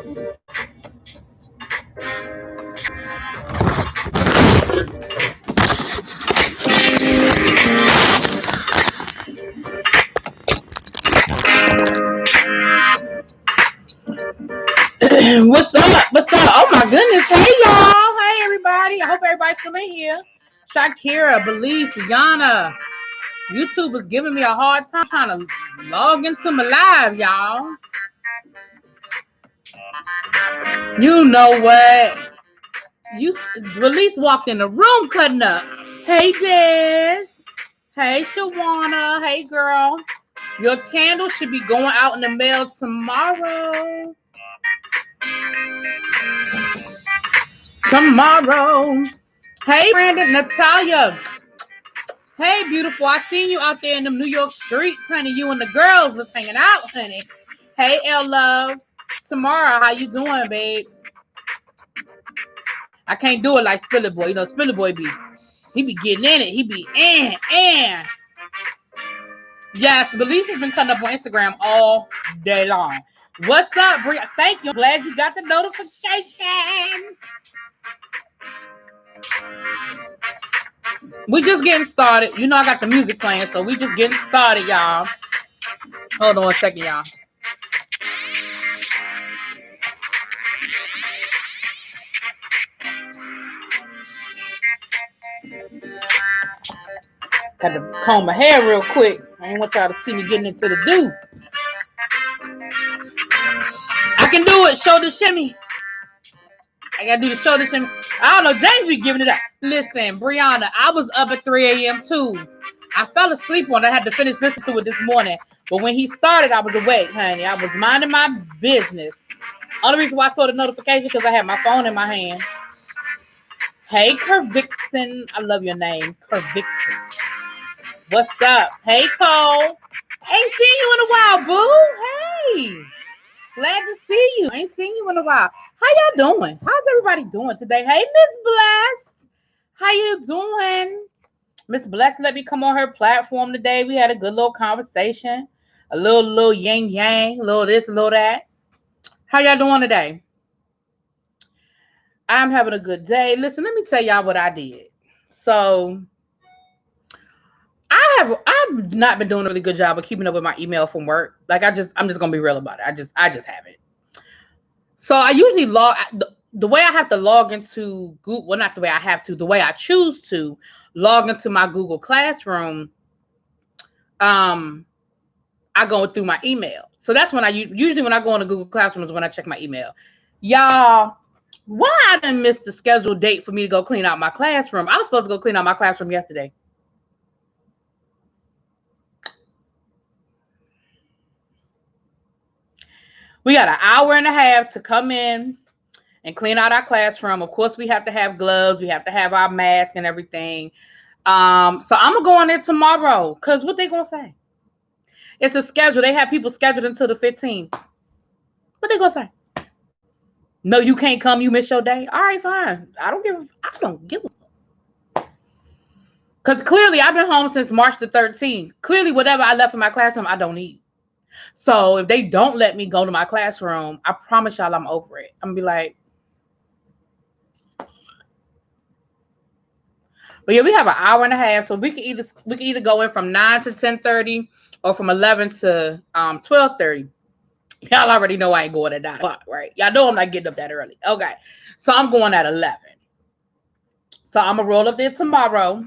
What's up? What's up? Oh my goodness. Hey y'all. Hey everybody. I hope everybody's still in here. Shakira, Belize, Yana. YouTube is giving me a hard time trying to log into my live, y'all. You know what? Belize walked in the room cutting up. Hey Des. Hey Shawana. Hey girl. Your candle should be going out in the mail tomorrow. Hey Brandon, Natalia. Hey beautiful, I seen you out there in the New York streets, honey. You and the girls was hanging out, honey. Hey L Love. Tamara, how you doing, babes? I can't do it like Spiller Boy. You know, Spiller Boy he be getting in it. He be and. Yes, Belize has been cutting up on Instagram all day long. What's up, Bri? Thank you. I'm glad you got the notification. We just getting started. You know I got the music playing, so we just getting started, y'all. Hold on a second, y'all. Got to comb my hair real quick. I ain't want y'all to see me getting into the do. I can do it. Shoulder shimmy. I gotta do the shoulder shimmy. I don't know. James be giving it up. Listen, Brianna, I was up at 3 a.m. too. I fell asleep on it. I had to finish listening to it this morning. But when he started, I was awake, honey. I was minding my business. Only reason why I saw the notification because I had my phone in my hand. Hey, Kervixen. I love your name, Kervixen. What's up? Hey, Cole. Ain't seen you in a while, boo. Hey. Glad to see you. Ain't seen you in a while. How y'all doing? How's everybody doing today? Hey, Miss Blessed. How you doing? Miss Blessed let me come on her platform today. We had a good little conversation. A little yang yang, a little this, a little that. How y'all doing today? I'm having a good day. Listen, let me tell y'all what I did. So I've not been doing a really good job of keeping up with my email from work. Like I'm just gonna be real about it. I just haven't. So I usually the way I have to log into Google. Well, not the way I have to. The way I choose to log into my Google Classroom. I go through my email. So that's when usually when I go into Google Classroom is when I check my email. Y'all, why I done missed the scheduled date for me to go clean out my classroom? I was supposed to go clean out my classroom yesterday. We got an hour and a half to come in and clean out our classroom. Of course, we have to have gloves. We have to have our mask and everything. So I'm going to go on there tomorrow because what they going to say? It's a schedule. They have people scheduled until the 15th. What they going to say? No, you can't come. You miss your day. All right, fine. I don't give a because clearly I've been home since March the 13th. Clearly, whatever I left in my classroom, I don't need. So if they don't let me go to my classroom, I promise y'all I'm over it. I'm gonna be like, but yeah, we have an hour and a half, so we can either go in from 9 to 10:30 or from 11 to 12:30. Y'all already know I ain't going at 9 o'clock, right? Y'all know I'm not getting up that early. Okay, so I'm going at 11. So I'm gonna roll up there tomorrow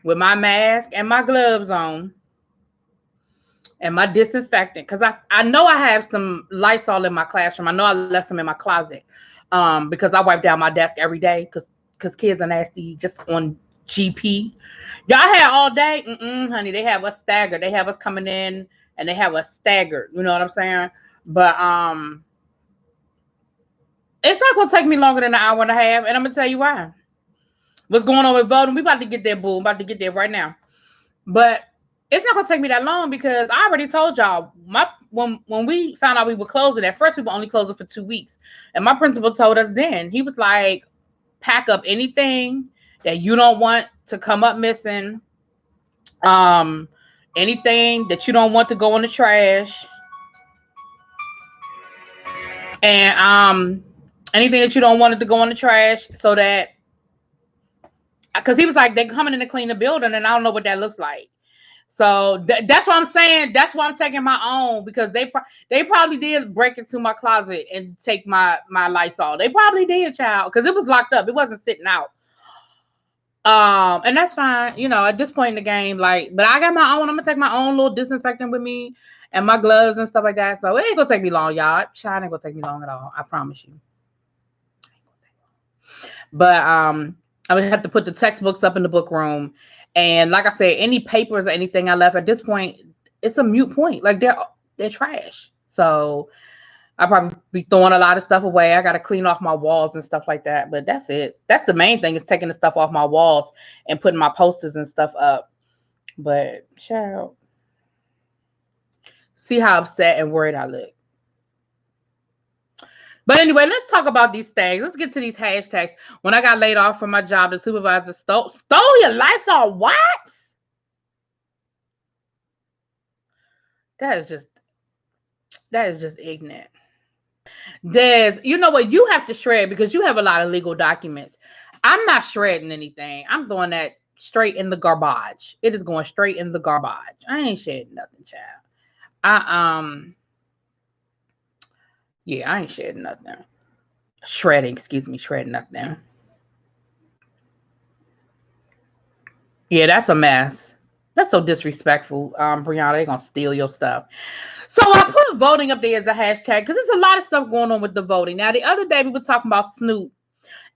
with my mask and my gloves on. And my disinfectant, because I know I have some Lysol in my classroom. I know I left some in my closet because I wipe down my desk every day because kids are nasty just on GP. Y'all had all day? Honey, they have us staggered. They have us coming in and they have us staggered. You know what I'm saying? But it's not going to take me longer than an hour and a half. And I'm going to tell you why. What's going on with voting? We about to get there, boo. I'm about to get there right now. But it's not going to take me that long because I already told y'all, when we found out we were closing, at first we were only closing for 2 weeks. And my principal told us then, he was like, pack up anything that you don't want to come up missing, anything that you don't want to go in the trash. And anything that you don't want it to go in the trash, so that, because he was like, they're coming in to clean the building, and I don't know what that looks like. So that's what I'm saying. That's why I'm taking my own, because they probably did break into my closet and take my Lysol. They probably did, child, because it was locked up. It wasn't sitting out. And that's fine, at this point in the game. Like, but I got my own. I'm gonna take my own little disinfectant with me and my gloves and stuff like that. So it ain't gonna take me long, y'all. Child, ain't gonna take me long at all. I promise you. But I would have to put the textbooks up in the book room. And like I said, any papers or anything I left at this point, it's a moot point. Like, they're trash. So I probably be throwing a lot of stuff away. I got to clean off my walls and stuff like that. But that's it. That's the main thing, is taking the stuff off my walls and putting my posters and stuff up. But child, see how upset and worried I look. But anyway, let's talk about these things. Let's get to these hashtags. When I got laid off from my job, the supervisor stole your Lysol wipes? That is just ignorant. Des, you know what? You have to shred, because you have a lot of legal documents. I'm not shredding anything. I'm throwing that straight in the garbage. It is going straight in the garbage. I ain't shedding nothing, child. Yeah, I ain't shedding nothing. Shredding nothing. Yeah, that's a mess. That's so disrespectful. Brianna, they're gonna steal your stuff. So I put voting up there as a hashtag, because there's a lot of stuff going on with the voting. Now, the other day we were talking about Snoop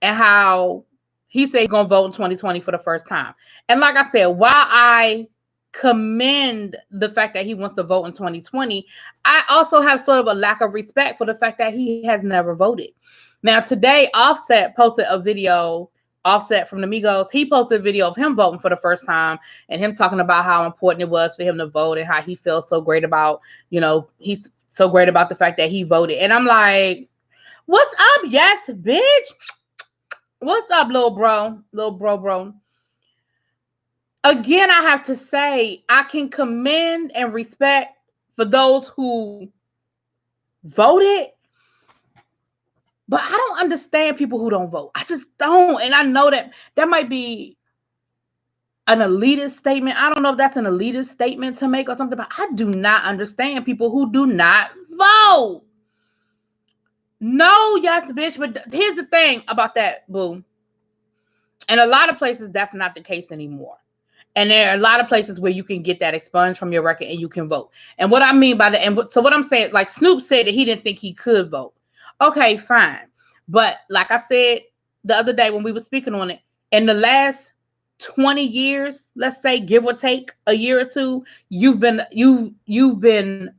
and how he said he's gonna vote in 2020 for the first time. And like I said, while I commend the fact that he wants to vote in 2020, I also have sort of a lack of respect for the fact that he has never voted. Now, today, Offset posted a video. Offset from the Migos, he posted a video of him voting for the first time, and him talking about how important it was for him to vote, and how he feels so great about, he's so great about the fact that he voted. And I'm like, what's up? Yes, bitch. What's up, little bro? Again, I have to say, I can commend and respect for those who voted, but I don't understand people who don't vote. I just don't. And I know that might be an elitist statement. I don't know if that's an elitist statement to make or something, but I do not understand people who do not vote. No, yes, bitch. But here's the thing about that, boo. In a lot of places, that's not the case anymore. And there are a lot of places where you can get that expunged from your record and you can vote. And what I mean by that, and so what I'm saying, like Snoop said that he didn't think he could vote. Okay, fine. But like I said the other day when we were speaking on it, in the last 20 years, let's say, give or take a year or two, you've been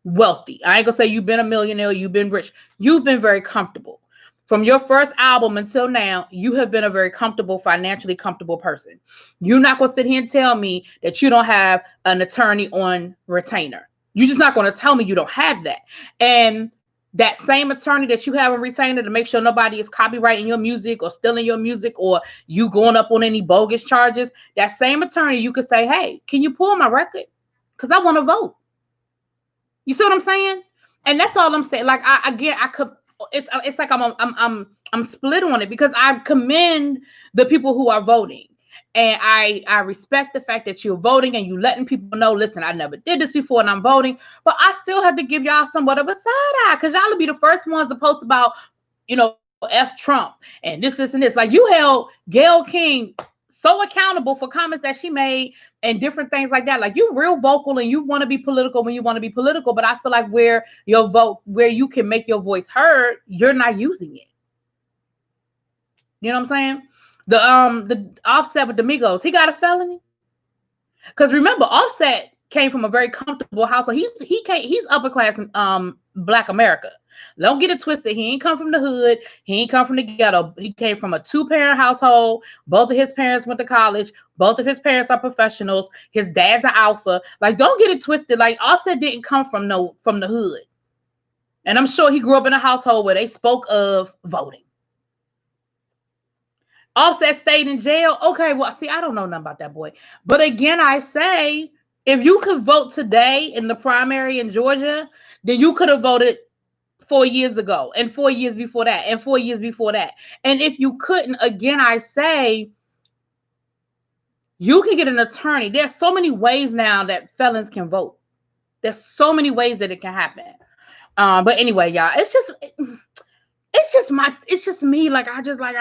wealthy. I ain't gonna say you've been a millionaire, you've been rich. You've been very comfortable. From your first album until now, you have been a very comfortable, financially comfortable person. You're not going to sit here and tell me that you don't have an attorney on retainer. You're just not going to tell me you don't have that. And that same attorney that you have on retainer to make sure nobody is copyrighting your music or stealing your music or you going up on any bogus charges, that same attorney, you could say, hey, can you pull my record? Because I want to vote. You see what I'm saying? And that's all I'm saying. Like, I could. It's like I'm split on it, because I commend the people who are voting, and I respect the fact that you're voting and you letting people know, listen, I never did this before and I'm voting, but I still have to give y'all somewhat of a side eye, because y'all will be the first ones to post about, F Trump and this and this. Like, you held Gayle King so accountable for comments that she made and different things like that. Like, you real vocal and you want to be political when you want to be political, but I feel like where you can make your voice heard, you're not using it. You know what I'm saying? The Offset with the Migos, he got a felony. Because remember, Offset came from a very comfortable household. He's upper class Black America. Don't get it twisted. He ain't come from the hood. He ain't come from the ghetto. He came from a 2-parent household. Both of his parents went to college. Both of his parents are professionals. His dad's an alpha. Like, don't get it twisted. Like, Offset didn't come from the hood. And I'm sure he grew up in a household where they spoke of voting. Offset stayed in jail. Okay, well, see, I don't know nothing about that boy. But again, I say, if you could vote today in the primary in Georgia, then you could have voted 4 years ago, and 4 years before that, and 4 years before that. And if you couldn't, again, I say, you can get an attorney. There's so many ways now that felons can vote. There's so many ways that it can happen. But anyway, y'all, it's just me. Like, I just like,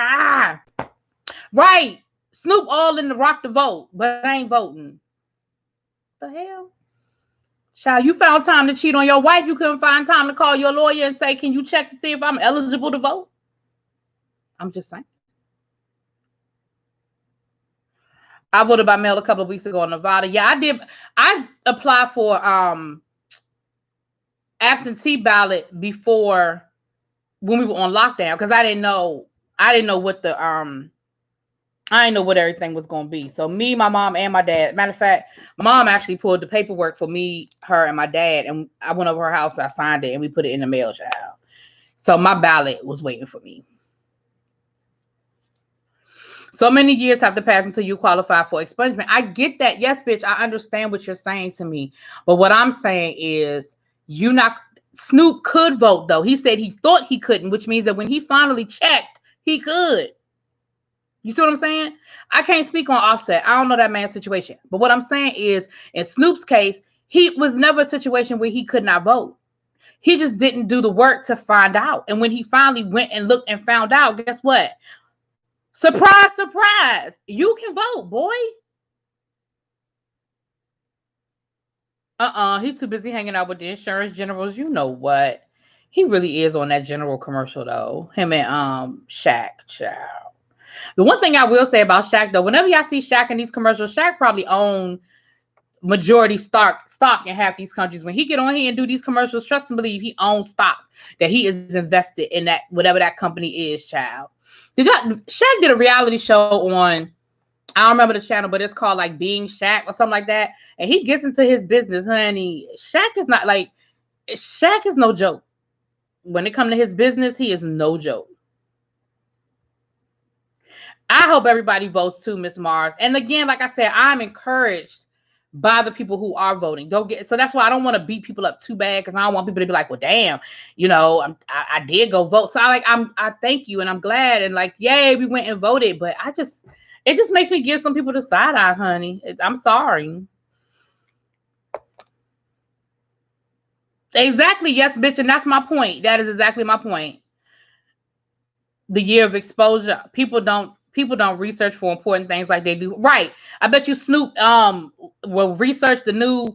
right. Snoop all in the rock to vote, but I ain't voting. The hell? Child, you found time to cheat on your wife. You couldn't find time to call your lawyer and say, can you check to see if I'm eligible to vote? I'm just saying. I voted by mail a couple of weeks ago in Nevada. Yeah, I did. I applied for absentee ballot before, when we were on lockdown, because I didn't know what the I didn't know what everything was going to be. So me, my mom, and my dad. Matter of fact, my mom actually pulled the paperwork for me, her, and my dad, and I went over her house, I signed it, and we put it in the mail, child. So my ballot was waiting for me. So many years have to pass until you qualify for expungement. I get that. Yes, bitch, I understand what you're saying to me. But what I'm saying is, Snoop could vote, though. He said he thought he couldn't, which means that when he finally checked, he could. You see what I'm saying? I can't speak on Offset. I don't know that man's situation. But what I'm saying is, in Snoop's case, he was never a situation where he could not vote. He just didn't do the work to find out. And when he finally went and looked and found out, guess what? Surprise, surprise. You can vote, boy. He's too busy hanging out with the insurance generals. You know what? He really is on that general commercial, though. Him and Shaq, child. The one thing I will say about Shaq, though, whenever y'all see Shaq in these commercials, Shaq probably own majority stock in half these countries. When he get on here and do these commercials, trust and believe he owns stock that he is invested in, that whatever that company is, child. Shaq did a reality show on, I don't remember the channel, but it's called like Being Shaq or something like that. And he gets into his business, honey. Shaq is no joke. When it comes to his business, he is no joke. I hope everybody votes too, Miss Mars. And again, like I said, I'm encouraged by the people who are voting. So that's why I don't want to beat people up too bad, because I don't want people to be like, well, damn, I did go vote. So I thank you, and I'm glad, and like, yay, we went and voted. But it just makes me give some people the side eye, honey. I'm sorry. Exactly, yes, bitch, and that's my point. That is exactly my point. The year of exposure. People don't research for important things like they do. Right. I bet you Snoop will research the new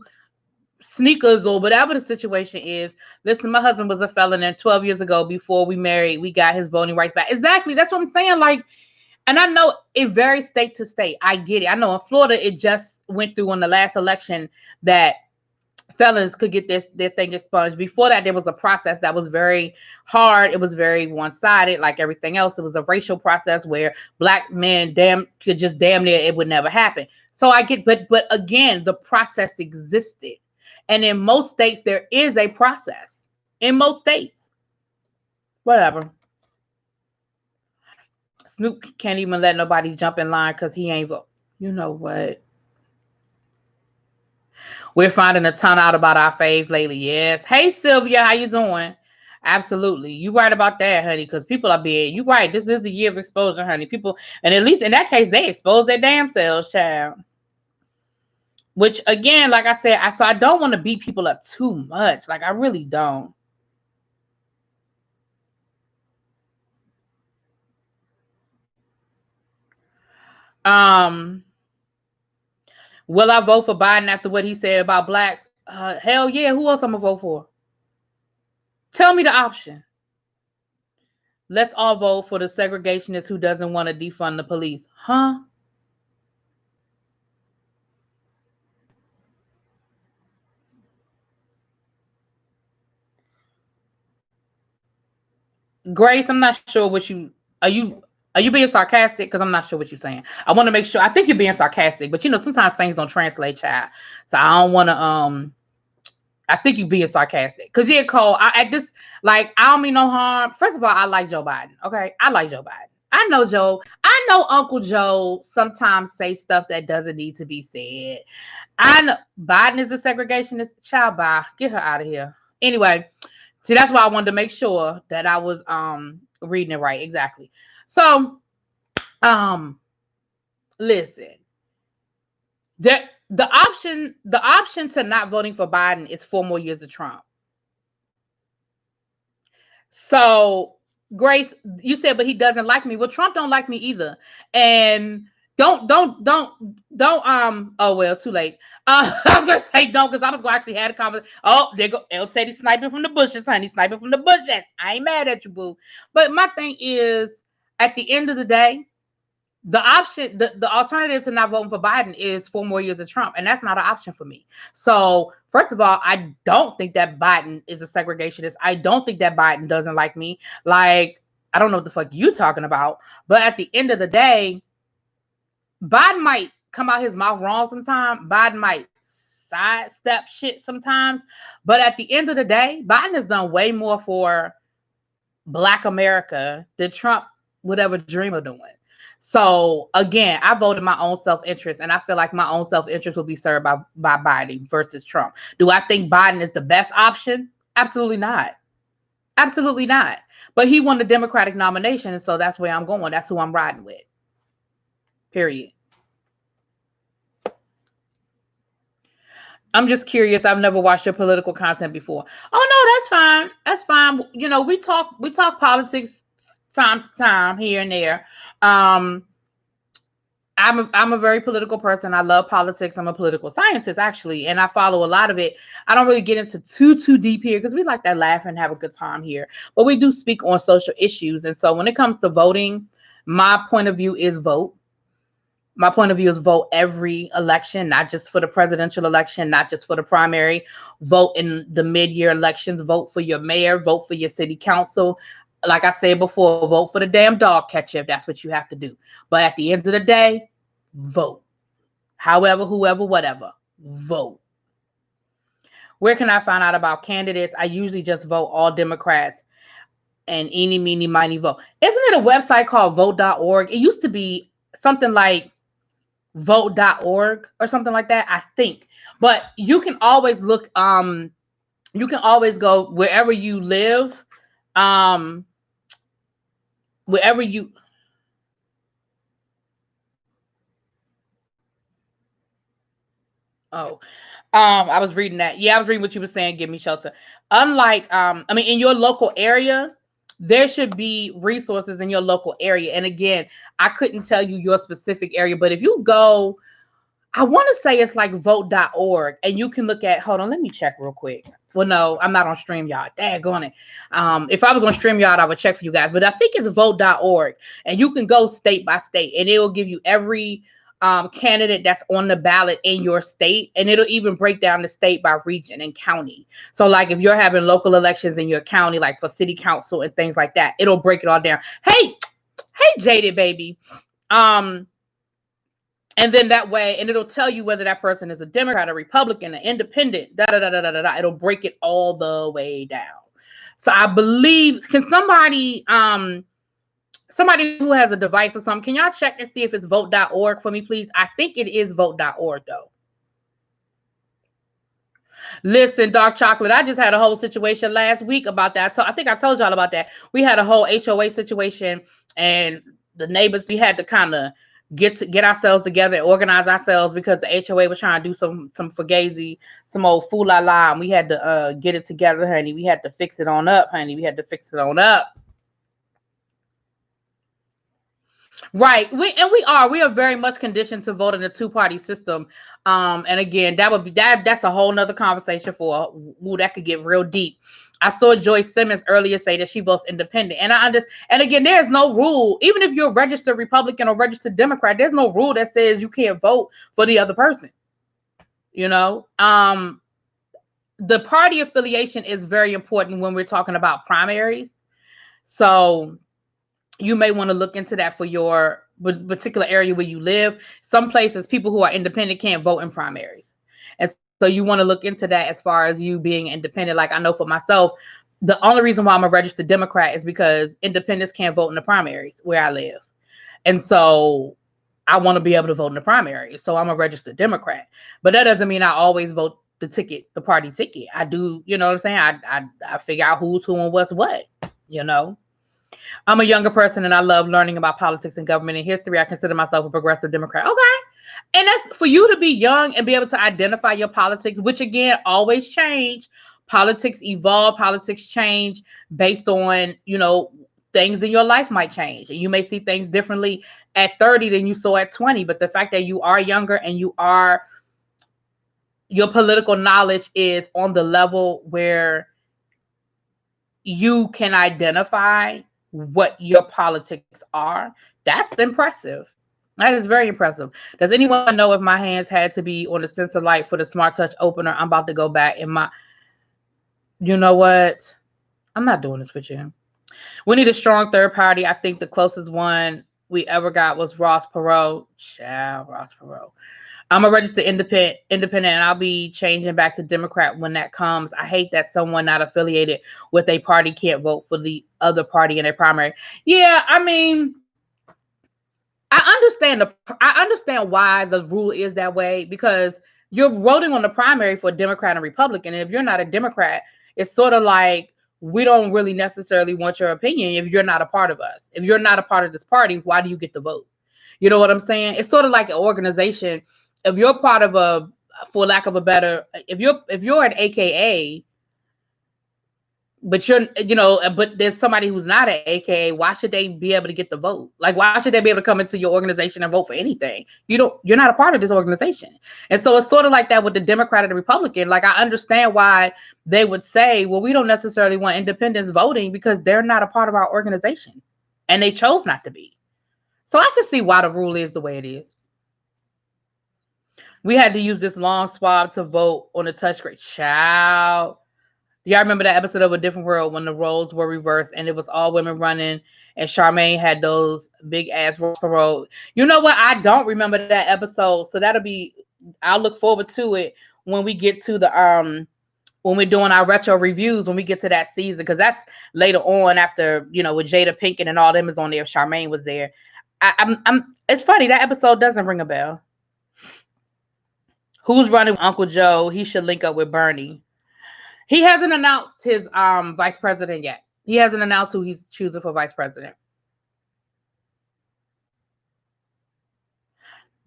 sneakers or whatever the situation is. Listen, my husband was a felon, and 12 years ago, before we married, we got his voting rights back. Exactly. That's what I'm saying. Like, and I know it varies state to state. I get it. I know in Florida, it just went through on the last election that felons could get their thing expunged. Before that, there was a process that was very hard. It was very one-sided, like everything else. It was a racial process where black men could just damn near it would never happen. So I get, but again, the process existed. And in most states, there is a process. In most states. Whatever. Snoop can't even let nobody jump in line because he ain't vote. You know what? We're finding a ton out about our faves lately. Yes. Hey, Sylvia, how you doing? Absolutely. You right about that, honey, because people are being, you right. This is the year of exposure, honey. People, and at least in that case, they expose their damn selves, child. Which, again, like I said, I don't want to beat people up too much. Like, I really don't. Will I vote for Biden after what he said about blacks? Hell yeah. Who else I'm gonna vote for? Tell me the option. Let's all vote for the segregationist who doesn't want to defund the police. Huh? Grace, I'm not sure what you are. You being sarcastic? Because I'm not sure what you're saying. I want to make sure. I think you're being sarcastic, but sometimes things don't translate, child. So I don't want to. I think you're being sarcastic. Because yeah, Cole, I don't mean no harm. First of all, I like Joe Biden. Okay, I like Joe Biden. I know Joe. I know Uncle Joe sometimes say stuff that doesn't need to be said. I know Biden is a segregationist. Child, bye. Get her out of here. Anyway, See, that's why I wanted to make sure that I was reading it right. Exactly. So, listen. The option to not voting for Biden is 4 more years of Trump. So, Grace, you said, but he doesn't like me. Well, Trump don't like me either. And don't oh well, too late. I was gonna say don't, because I was gonna actually have a conversation. Oh, there go El Teddy sniping from the bushes, honey. Sniping from the bushes. I ain't mad at you, boo. But my thing is, at the end of the day, the alternative to not voting for Biden is 4 more years of Trump, and that's not an option for me. So, first of all, I don't think that Biden is a segregationist. I don't think that Biden doesn't like me. Like, I don't know what the fuck you talking about, but at the end of the day, Biden might come out his mouth wrong sometimes. Biden might sidestep shit sometimes, but at the end of the day, Biden has done way more for Black America than Trump would ever dream of doing. So again, I voted my own self-interest, and I feel like my own self-interest will be served by Biden versus Trump. Do I think Biden is the best option? Absolutely not. Absolutely not. But he won the Democratic nomination, and so that's where I'm going. That's who I'm riding with. Period. I'm just curious. I've never watched your political content before. Oh no, that's fine. That's fine. You know, we talk politics time to time here and there. I'm a very political person. I love politics. I'm a political scientist, actually, and I follow a lot of it. I don't really get into too deep here because we like to laugh and have a good time here. But we do speak on social issues, and so when it comes to voting, my point of view is vote. My point of view is vote every election, not just for the presidential election, not just for the primary. Vote in the mid-year elections. Vote for your mayor. Vote for your city council. Like I said before, vote for the damn dog catcher if that's what you have to do. But at the end of the day, vote. However, whoever, whatever, vote. Where can I find out about candidates? I usually just vote all Democrats and eeny, meeny, miny, vote. Isn't it a website called vote.org? It used to be something like vote.org or something like that, I think. But you can always look, you can always go wherever you live, wherever you I was reading that. Yeah, I was reading what you were saying, give me shelter. Unlike I mean, in your local area, there should be resources in your local area. And again, I couldn't tell you your specific area, but if you go, I want to say it's like vote.org, and you can look at, hold on, let me check real quick. Well, no, I'm not on StreamYard. Daggone it. If I was on StreamYard, I would check for you guys, but I think it's vote.org, and you can go state by state, and it will give you every candidate that's on the ballot in your state, and it'll even break down the state by region and county. So like if you're having local elections in your county, like for city council and things like that, it'll break it all down. Hey, Jaded baby. And then that way, and it'll tell you whether that person is a Democrat, a Republican, an independent, It'll break it all the way down. So I believe, can somebody who has a device or something, can y'all check and see if it's vote.org for me, please? I think it is vote.org though. Listen, Dark Chocolate, I just had a whole situation last week about that. So I think I told y'all about that. We had a whole HOA situation, and the neighbors, we had to kind of get ourselves together and organize ourselves because the HOA was trying to do some fugazi, some old fool-la-la, and we had to get it together, honey. We had to fix it on up, honey. We had to fix it on up. Right. We are very much conditioned to vote in a two-party system. And again, that's a whole nother conversation for that could get real deep. I saw Joyce Simmons earlier say that she votes independent. And I understand, and again, there's no rule, even if you're a registered Republican or registered Democrat, there's no rule that says you can't vote for the other person. You know, the party affiliation is very important when we're talking about primaries. So you may want to look into that for your particular area where you live. Some places, people who are independent can't vote in primaries. And so you want to look into that as far as you being independent. Like I know for myself, the only reason why I'm a registered Democrat is because independents can't vote in the primaries where I live. And so I want to be able to vote in the primary. So I'm a registered Democrat. But that doesn't mean I always vote the ticket, the party ticket. I do, you know what I'm saying? I figure out who's who and what's what, you know. I'm a younger person and I love learning about politics and government and history. I consider myself a progressive Democrat. Okay. And that's for you to be young and be able to identify your politics, which again, always change. Politics evolve, politics change based on, you know, things in your life might change. And you may see things differently at 30 than you saw at 20. But the fact that you are younger and your political knowledge is on the level where you can identify what your politics are, that's impressive. That is very impressive. Does anyone know if my hands had to be on the sensor light for the smart touch opener? I'm about to go back in my, you know what? I'm not doing this with you. We need a strong third party. I think the closest one we ever got was Ross Perot. Child, Ross Perot. I'm a registered independent, and I'll be changing back to Democrat when that comes. I hate that someone not affiliated with a party can't vote for the other party in a primary. Yeah, I mean, I understand why the rule is that way, because you're voting on the primary for Democrat and Republican. And if you're not a Democrat, it's sort of like, we don't really necessarily want your opinion if you're not a part of us. If you're not a part of this party, why do you get the vote? You know what I'm saying? It's sort of like an organization. If you're part of a, for lack of a better, if you're an AKA, but but there's somebody who's not an AKA, why should they be able to get the vote? Like, why should they be able to come into your organization and vote for anything? You're not a part of this organization. And so it's sort of like that with the Democrat and the Republican. Like, I understand why they would say, well, we don't necessarily want independents voting because they're not a part of our organization and they chose not to be. So I can see why the rule is the way it is. We had to use this long swab to vote on the touchscreen. Child. Do y'all remember that episode of A Different World when the roles were reversed and it was all women running and Charmaine had those big ass Ross Perot? You know what? I don't remember that episode. So I'll look forward to it when we get to the when we're doing our retro reviews, when we get to that season, because that's later on after, with Jada Pinkett and all them is on there. Charmaine was there. It's funny, that episode doesn't ring a bell. Who's running with Uncle Joe? He should link up with Bernie. He hasn't announced his vice president yet. He hasn't announced who he's choosing for vice president.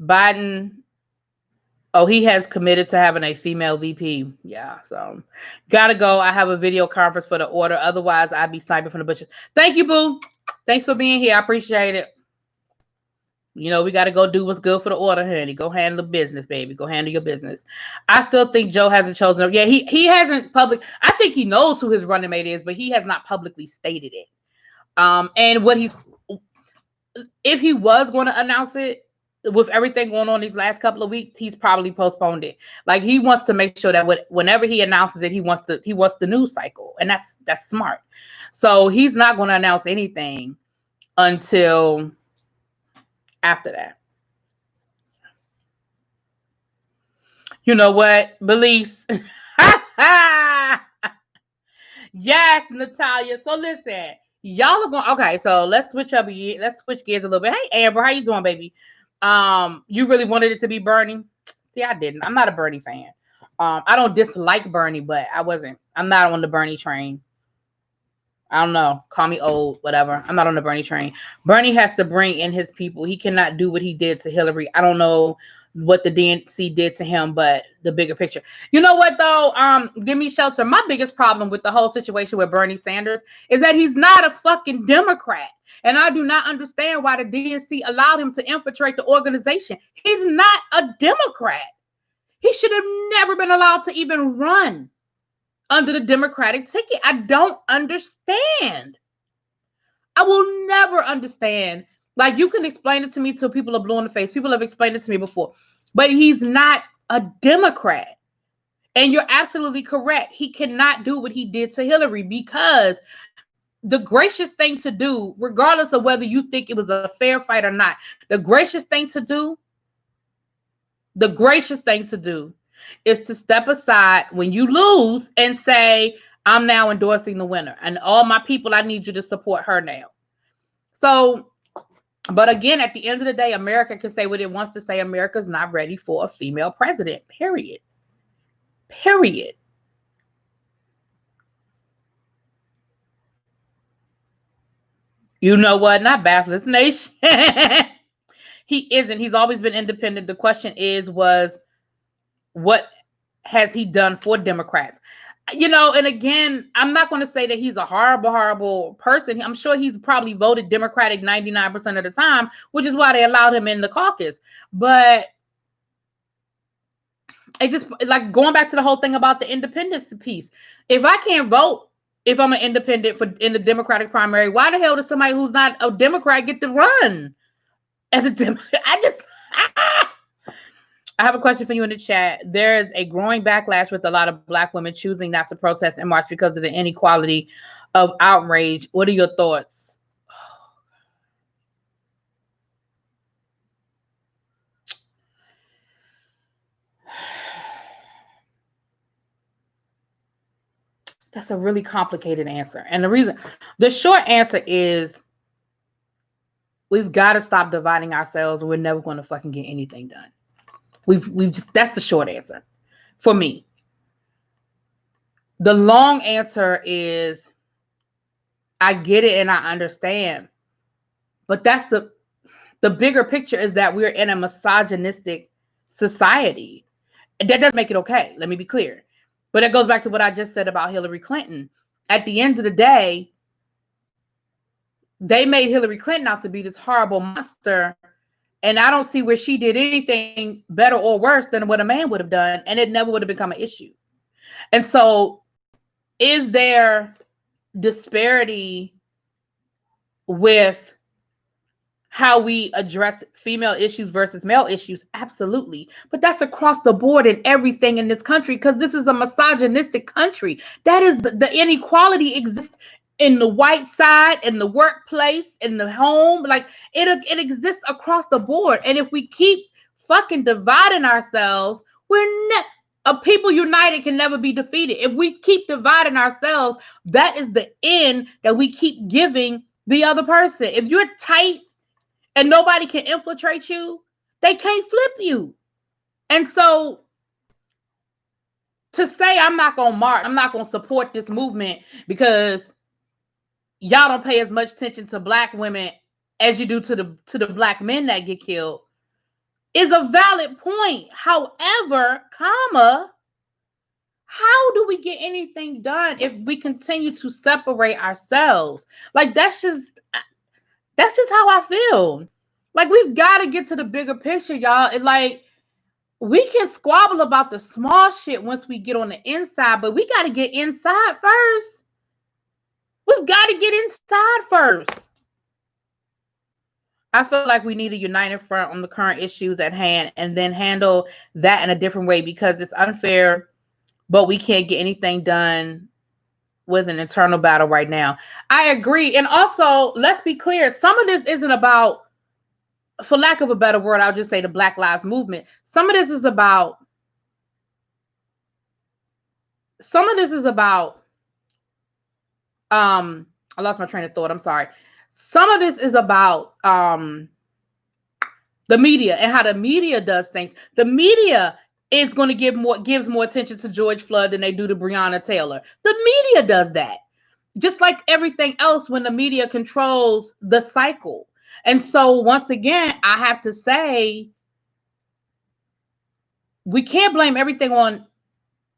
Biden, he has committed to having a female VP. Yeah, so gotta go. I have a video conference for the order. Otherwise, I'd be sniping from the bushes. Thank you, boo. Thanks for being here. I appreciate it. We got to go do what's good for the order, honey. Go handle the business, baby. Go handle your business. I still think Joe hasn't chosen. Yeah, he hasn't public. I think he knows who his running mate is, but he has not publicly stated it. And if he was going to announce it, with everything going on these last couple of weeks, he's probably postponed it. Like, he wants to make sure that whenever he announces it, he wants the news cycle, and that's smart. So he's not going to announce anything until after that. You know what? Beliefs. Yes, Natalia. So listen, y'all are going. Okay, so let's switch gears a little bit. Hey, Amber, how you doing, baby? You really wanted it to be Bernie? See, I didn't. I'm not a Bernie fan. I don't dislike Bernie, but I'm not on the Bernie train. I don't know. Call me old, whatever. I'm not on the Bernie train. Bernie has to bring in his people. He cannot do what he did to Hillary. I don't know what the DNC did to him, but the bigger picture. You know what, though? Give me shelter. My biggest problem with the whole situation with Bernie Sanders is that he's not a fucking Democrat. And I do not understand why the DNC allowed him to infiltrate the organization. He's not a Democrat. He should have never been allowed to even run under the Democratic ticket. I don't understand. I will never understand. Like, you can explain it to me till people are blue in the face. People have explained it to me before. But he's not a Democrat. And you're absolutely correct. He cannot do what he did to Hillary, because the gracious thing to do, regardless of whether you think it was a fair fight or not, the gracious thing to do is to step aside when you lose and say, I'm now endorsing the winner. And all my people, I need you to support her now. So, but again, at the end of the day, America can say what it wants to say. America's not ready for a female president, period. Period. You know what? Not Baptist Nation. He isn't. He's always been independent. The question was what has he done for Democrats? And again, I'm not going to say that he's a horrible person. I'm sure he's probably voted Democratic 99% of the time, which is why they allowed him in the caucus. But it just, like, going back to the whole thing about the independence piece. If I can't vote, if I'm an independent in the Democratic primary, why the hell does somebody who's not a Democrat get to run as a Democrat? I have a question for you in the chat. There is a growing backlash with a lot of Black women choosing not to protest and march because of the inequality of outrage. What are your thoughts? That's a really complicated answer. And the short answer is we've got to stop dividing ourselves. We're never going to fucking get anything done. That's the short answer for me. The long answer is I get it and I understand. But that's the bigger picture is that we're in a misogynistic society. That doesn't make it okay. Let me be clear. But it goes back to what I just said about Hillary Clinton. At the end of the day, they made Hillary Clinton out to be this horrible monster. And I don't see where she did anything better or worse than what a man would have done. And it never would have become an issue. And so is there disparity with how we address female issues versus male issues? Absolutely. But that's across the board in everything in this country, because this is a misogynistic country. That is the inequality exists in the white side, in the workplace, in the home. Like it exists across the board. And if we keep fucking dividing ourselves, a people united can never be defeated. If we keep dividing ourselves, that is the end that we keep giving the other person. If you're tight and nobody can infiltrate you, they can't flip you. And so to say I'm not going to march, I'm not going to support this movement because y'all don't pay as much attention to Black women as you do to the Black men that get killed is a valid point. However, how do we get anything done if we continue to separate ourselves? Like, that's just how I feel. Like, we've got to get to the bigger picture, y'all. Like, we can squabble about the small shit once we get on the inside, but we got to get inside first. We've got to get inside first. I feel like we need a united front on the current issues at hand and then handle that in a different way, because it's unfair, but we can't get anything done with an internal battle right now. I agree. And also, let's be clear, some of this isn't about, for lack of a better word, I'll just say the Black Lives Movement. Some of this is about I lost my train of thought. I'm sorry. Some of this is about the media and how the media does things. The media is going to gives more attention to George Floyd than they do to Breonna Taylor. The media does that. Just like everything else when the media controls the cycle. And so once again, I have to say, we can't blame everything on,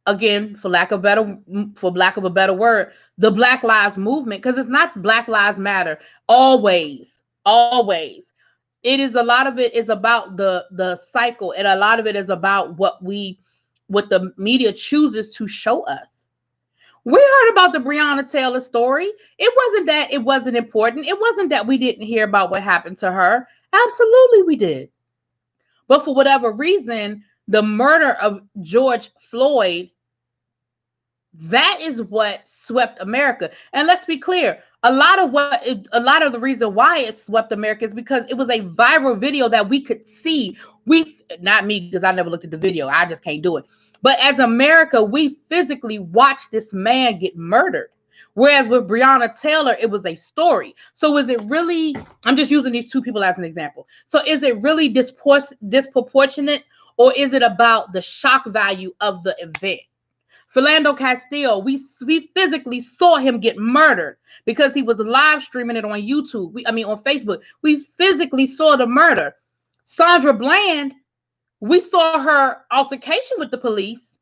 again, for lack of a better word, the Black Lives Movement, because it's not Black Lives Matter. Always. It is, a lot of it is about the cycle, and a lot of it is about what the media chooses to show us. We heard about the Breonna Taylor story. It wasn't that it wasn't important. It wasn't that we didn't hear about what happened to her. Absolutely we did. But for whatever reason, the murder of George Floyd, that is what swept America. And let's be clear, a lot of the reason why it swept America is because it was a viral video that we could see. Not me, because I never looked at the video. I just can't do it. But as America, we physically watched this man get murdered. Whereas with Breonna Taylor, it was a story. So is it really, I'm just using these two people as an example. So is it really disproportionate, or is it about the shock value of the event? Philando Castile, we physically saw him get murdered because he was live streaming it on YouTube. On Facebook. We physically saw the murder. Sandra Bland, we saw her altercation with the police,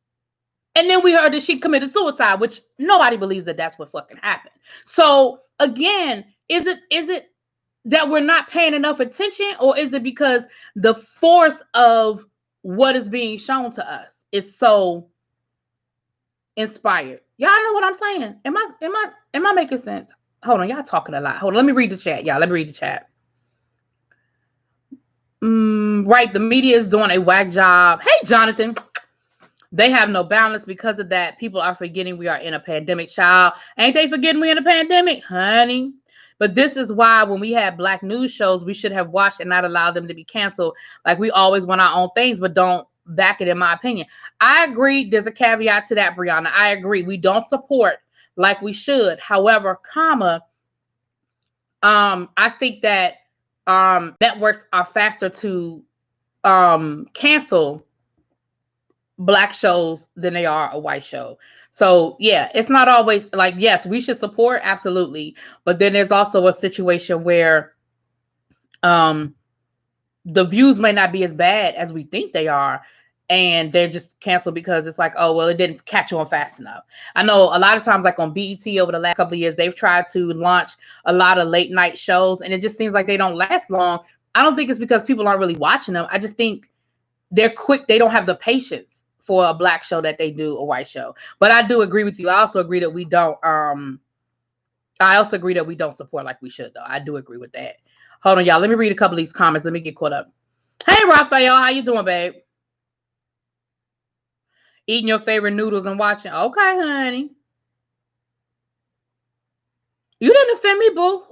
and then we heard that she committed suicide, which nobody believes that that's what fucking happened. So again, is it that we're not paying enough attention, or is it because the force of what is being shown to us is so inspired? Y'all know what I'm saying? Am I making sense? Hold on, y'all talking a lot. Hold on, let me read the chat, y'all. Let me read the chat. Right, the media is doing a whack job. Hey, Jonathan. They have no balance because of that. People are forgetting we are in a pandemic, child. Ain't they forgetting we're in a pandemic, honey? But this is why when we had Black news shows, we should have watched and not allowed them to be canceled. Like, we always want our own things, but don't back it, in my opinion. I agree. There's a caveat to that, Brianna. I agree. We don't support like we should. However, I think that networks are faster to cancel Black shows than they are a white show. So yeah, it's not always like, yes, we should support, absolutely, but then there's also a situation where the views may not be as bad as we think they are, and they're just canceled because it's like, oh well, it didn't catch on fast enough. I know a lot of times, like on BET over the last couple of years, they've tried to launch a lot of late night shows, and it just seems like they don't last long. I don't think it's because people aren't really watching them. I just think they're quick. They don't have the patience for a Black show that they do a white show. But I do agree with you. I also agree that we don't support like we should, though. I do agree with that. Hold on, y'all. Let me read a couple of these comments. Let me get caught up. Hey, Raphael, how you doing, babe? Eating your favorite noodles and watching. Okay, honey. You didn't offend me, boo.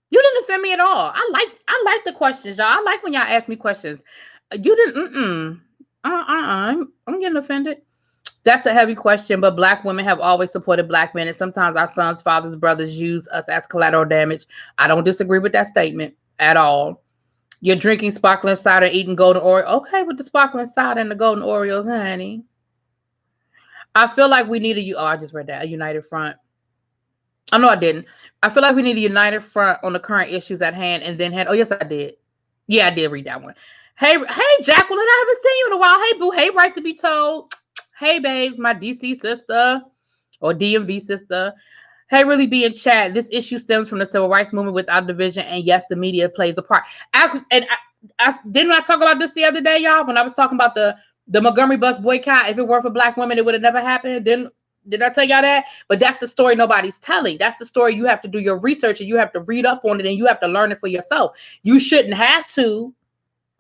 You didn't offend me at all. I like the questions, y'all. I like when y'all ask me questions. You didn't. I'm getting offended. That's a heavy question, but Black women have always supported Black men, and sometimes our sons, fathers, brothers use us as collateral damage. I don't disagree with that statement at all. You're drinking sparkling cider, eating golden Oreo. Okay, with the sparkling cider and the golden Oreos, honey. I feel like we need I just read that, a united front. Oh, no, I didn't. I feel like we need a united front on the current issues at hand, and then oh, yes, I did. Yeah, I did read that one. Hey, Jacqueline, I haven't seen you in a while. Hey, boo. Hey, right to be told. Hey, babes, my DC sister or DMV sister. Hey, really be in chat. This issue stems from the civil rights movement without division, and yes, the media plays a part. Didn't I talk about this the other day, y'all, when I was talking about the Montgomery bus boycott? If it weren't for Black women, it would have never happened. Did I tell y'all that? But that's the story nobody's telling. That's the story you have to do your research, and you have to read up on it, and you have to learn it for yourself. You shouldn't have to.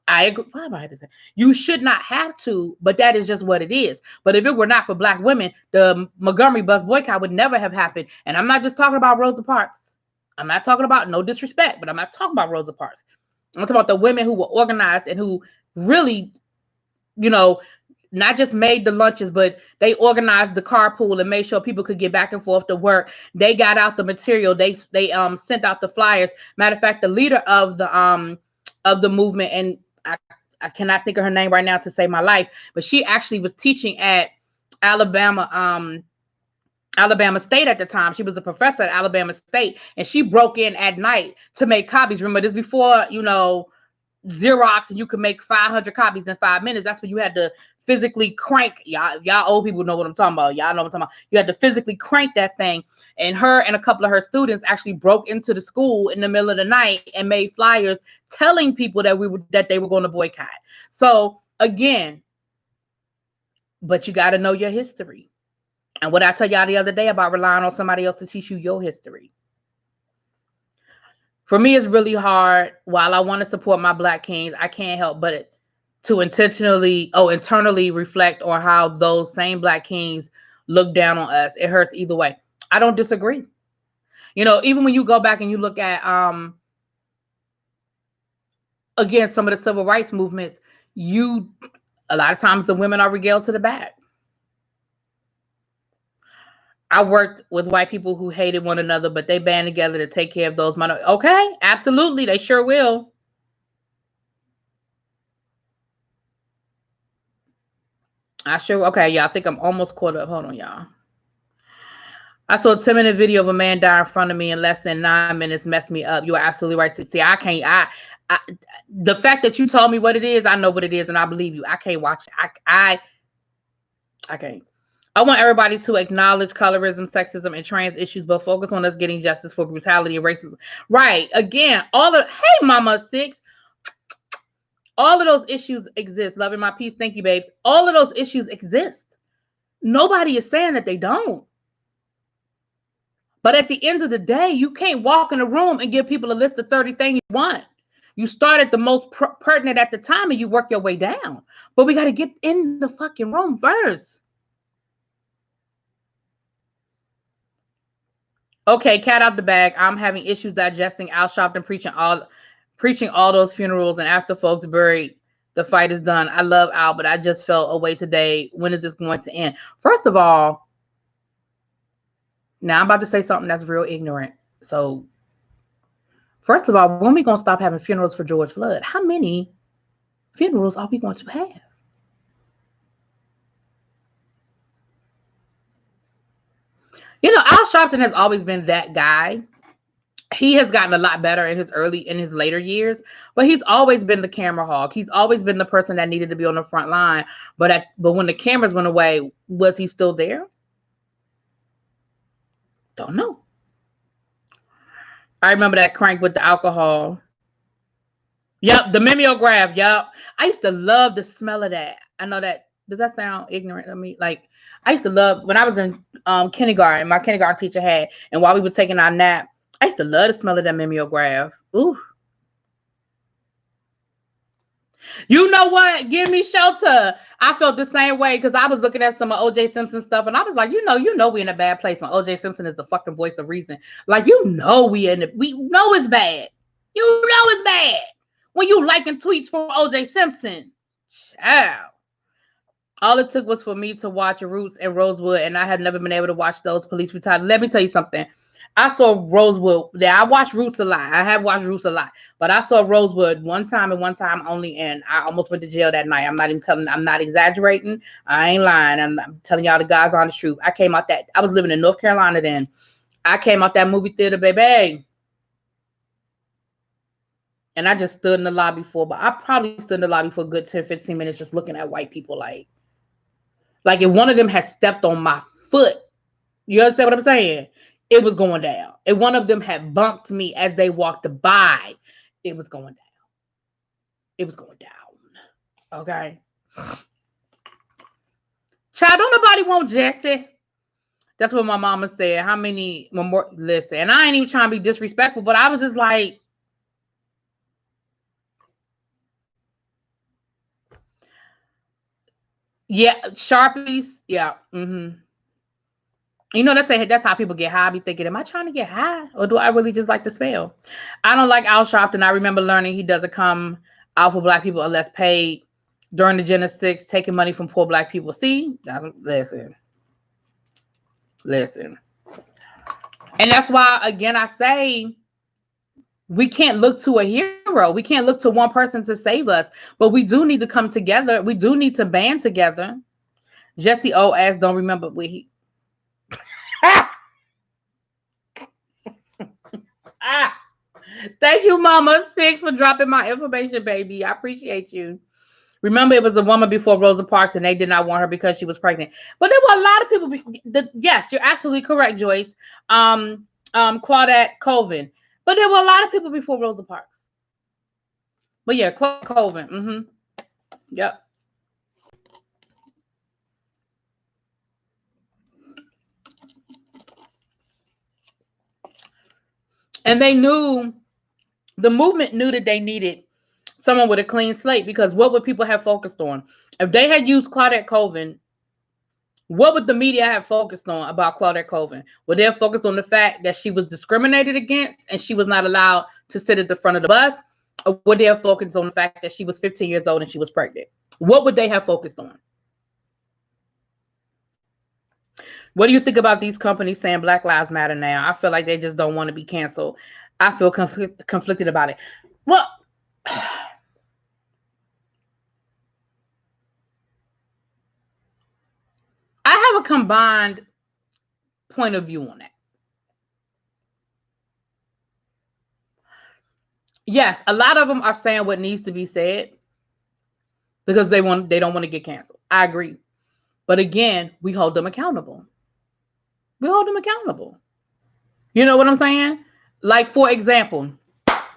I agree. Why am I to say? You should not have to, but that is just what it is. But if it were not for Black women, the Montgomery bus boycott would never have happened. And I'm not just talking about Rosa Parks. I'm not talking about, no disrespect, but I'm not talking about Rosa Parks. I'm talking about the women who were organized and who really, not just made the lunches, but they organized the carpool and made sure people could get back and forth to work. They got out the material. They sent out the flyers. Matter of fact, the leader of the movement, and I cannot think of her name right now to save my life, but she actually was teaching at Alabama State at the time. She was a professor at Alabama State, and she broke in at night to make copies. Remember, this before, Xerox, and you could make 500 copies in 5 minutes. That's when you had to physically crank. Y'all old people know what I'm talking about. Y'all know what I'm talking about. You had to physically crank that thing. And her and a couple of her students actually broke into the school in the middle of the night and made flyers telling people that they were going to boycott. So again, but you got to know your history. And what I tell y'all the other day about relying on somebody else to teach you your history. For me, it's really hard. While I want to support my Black kings, I can't help but to internally reflect on how those same Black kings look down on us. It hurts either way. I don't disagree. Even when you go back and you look at, again, some of the civil rights movements, a lot of times the women are regaled to the back. I worked with white people who hated one another, but they band together to take care of those minorities. Okay, absolutely, they sure will. Okay, yeah, I think I'm almost caught up. Hold on, y'all. I saw a 10-minute video of a man die in front of me in less than 9 minutes. Messed me up. You are absolutely right. See, I can't. I, the fact that you told me what it is, I know what it is, and I believe you. I can't watch it. I can't. I want everybody to acknowledge colorism, sexism, and trans issues, but focus on us getting justice for brutality and racism. Right. Again, hey, Mama Six, all of those issues exist. Loving my peace. Thank you, babes. All of those issues exist. Nobody is saying that they don't. But at the end of the day, you can't walk in a room and give people a list of 30 things you want. You start at the most pertinent at the time and you work your way down. But we got to get in the fucking room first. Okay, cat out the bag. I'm having issues digesting Al Sharpton preaching all those funerals, and after folks buried, the fight is done. I love Al, but I just felt away today. When is this going to end? First of all, now I'm about to say something that's real ignorant. So, first of all, when are we going to stop having funerals for George Floyd? How many funerals are we going to have? You know, Al Sharpton has always been that guy. He has gotten a lot better in his later years, but he's always been the camera hog. He's always been the person that needed to be on the front line. But when the cameras went away, was he still there? Don't know. I remember that crank with the alcohol. Yep, the mimeograph. Yep. I used to love the smell of that. I know that. Does that sound ignorant to me? Like, I used to love, when I was in kindergarten, my kindergarten teacher had, and while we were taking our nap, I used to love the smell of that mimeograph. Ooh. You know what? Give me shelter. I felt the same way because I was looking at some of OJ Simpson stuff, and I was like, you know, we in a bad place when OJ Simpson is the fucking voice of reason. Like, we know it's bad. You know it's bad when you liking tweets from OJ Simpson. Child. All it took was for me to watch Roots and Rosewood, and I have never been able to watch those police brutality. Let me tell you something. I saw Rosewood. Yeah, I watched Roots a lot. I have watched Roots a lot, but I saw Rosewood one time and one time only, and I almost went to jail that night. I'm not exaggerating. I ain't lying. I'm telling y'all the God's honest truth. I was living in North Carolina then. I came out that movie theater, baby. And I just stood in the lobby but I probably stood in the lobby for a good 10, 15 minutes just looking at white people like if one of them had stepped on my foot, you understand what I'm saying? It was going down. If one of them had bumped me as they walked by, it was going down. It was going down. Okay. Child, don't nobody want Jesse. That's what my mama said. How many more? Listen, and I ain't even trying to be disrespectful, but I was just like, yeah, Sharpies. Yeah. Mm-hmm. You know, that's how people get high. I be thinking, am I trying to get high? Or do I really just like the smell? I don't like Al Sharpton. I remember learning he doesn't come out for black people unless paid during the Gen 6, taking money from poor black people. See? Listen. And that's why, again, I say we can't look to a hero. We can't look to one person to save us. But we do need to come together. We do need to band together. Jesse O asked, don't remember what he... Thank you, Mama Six, for dropping my information, baby. I appreciate you. Remember, it was a woman before Rosa Parks, and they did not want her because she was pregnant. But there were a lot of people. Yes, you're absolutely correct, Joyce. Claudette Colvin. But there were a lot of people before Rosa Parks. But yeah, Claudette Colvin. Mm-hmm. Yep. And the movement knew that they needed someone with a clean slate, because what would people have focused on? If they had used Claudette Colvin, what would the media have focused on about Claudette Colvin? Would they have focused on the fact that she was discriminated against and she was not allowed to sit at the front of the bus? Or would they have focused on the fact that she was 15 years old and she was pregnant? What would they have focused on? What do you think about these companies saying Black Lives Matter now? I feel like they just don't want to be canceled. I feel conflicted about it. Well, a combined point of view on that. Yes, a lot of them are saying what needs to be said because they don't want to get canceled. I agree. But again, we hold them accountable. We hold them accountable. You know what I'm saying? Like, for example,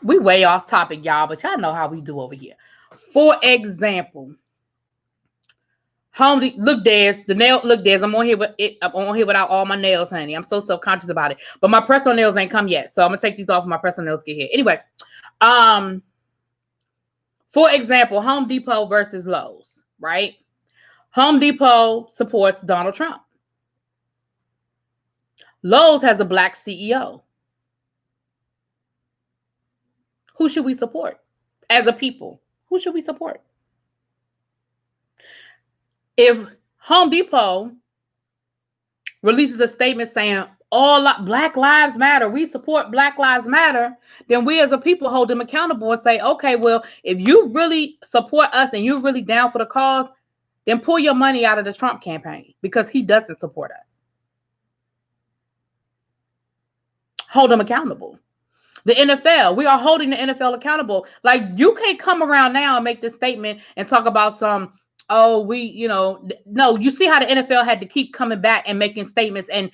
we way off topic, y'all, but y'all know how we do over here. For example, look, Des, I'm on here with it. I'm on here without all my nails, honey. I'm so self-conscious about it. But my personal nails ain't come yet, so I'm gonna take these off when my personal nails get here. Anyway, for example, Home Depot versus Lowe's, right? Home Depot supports Donald Trump. Lowe's has a black CEO. Who should we support as a people? Who should we support? If Home Depot releases a statement saying Black Lives Matter, we support Black Lives Matter, then we as a people hold them accountable and say, okay, well, if you really support us and you're really down for the cause, then pull your money out of the Trump campaign because he doesn't support us. Hold them accountable. The NFL, we are holding the NFL accountable. Like, you can't come around now and make this statement and talk about some, no, you see how the NFL had to keep coming back and making statements, and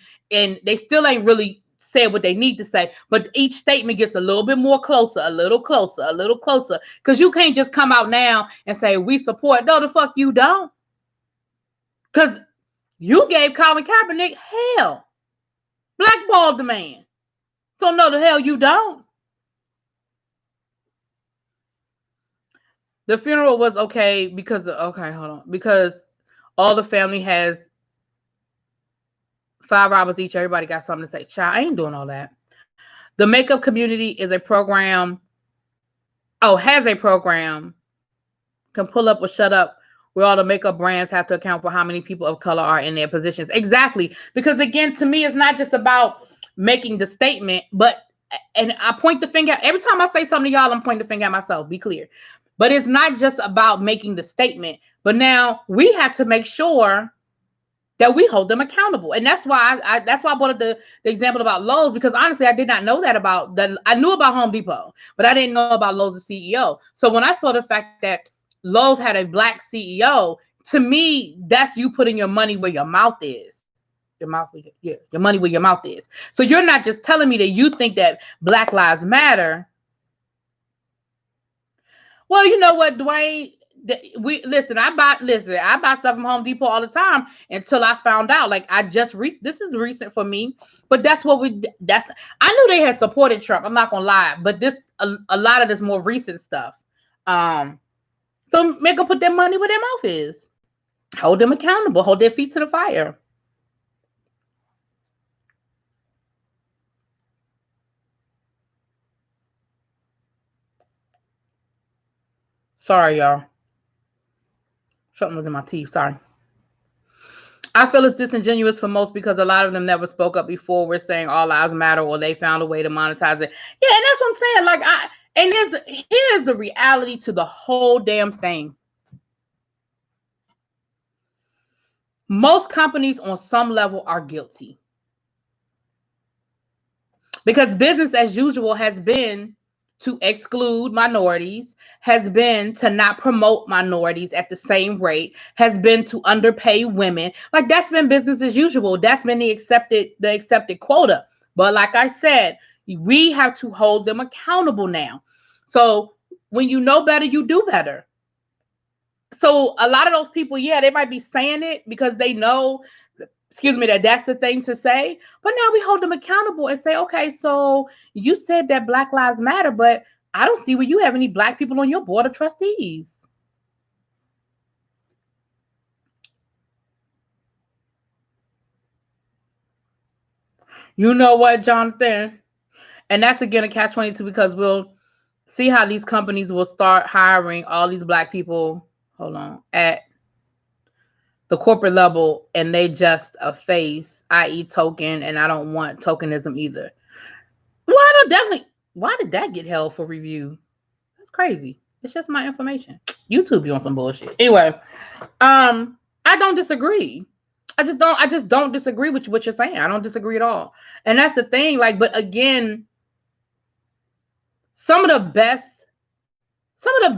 they still ain't really said what they need to say. But each statement gets a little bit more closer, a little closer, a little closer. Because you can't just come out now and say, we support. No, the fuck you don't. Because you gave Colin Kaepernick hell. Blackballed the man. So no, the hell you don't. The funeral was okay because all the family has $5 each. Everybody got something to say. Child, I ain't doing all that. The makeup community is a program. Has a program. Can pull up or shut up, where all the makeup brands have to account for how many people of color are in their positions. Exactly. Because again, to me, it's not just about making the statement, and I point the finger. Every time I say something to y'all, I'm pointing the finger at myself. Be clear. But it's not just about making the statement, but now we have to make sure that we hold them accountable. And that's why I brought up the example about Lowe's, because honestly, I did not know that about that. I knew about Home Depot, but I didn't know about Lowe's CEO. So when I saw the fact that Lowe's had a black CEO, to me, that's you putting your money where your mouth is. Your money where your mouth is. So you're not just telling me that you think that Black Lives Matter. Well, you know what, Dwayne? I buy stuff from Home Depot all the time until I found out. Like, this is recent for me, but I knew they had supported Trump. I'm not gonna lie, but a lot of this more recent stuff. So make them put their money where their mouth is. Hold them accountable. Hold their feet to the fire. Sorry, y'all. Something was in my teeth. Sorry. I feel it's disingenuous for most because a lot of them never spoke up before. We're saying all lives matter, or they found a way to monetize it. Yeah, and that's what I'm saying. Like, here's the reality to the whole damn thing. Most companies on some level are guilty. Because business as usual has been to exclude minorities, has been to not promote minorities at the same rate, has been to underpay women. Like, that's been business as usual. That's been the accepted quota. But like I said, we have to hold them accountable now. So when you know better, you do better. So a lot of those people, they might be saying it because they know, that's the thing to say. But now we hold them accountable and say, okay, so you said that Black Lives Matter, but I don't see where you have any black people on your board of trustees. You know what, Jonathan? And that's again a catch-22, because we'll see how these companies will start hiring all these black people, at the corporate level, and they just a face, i.e. token, and I don't want tokenism either. Why did that get held for review? That's crazy. It's just my information. YouTube, you on some bullshit. Anyway, I don't disagree. I just don't disagree with what you're saying. I don't disagree at all. And that's the thing. Like, but again, some of the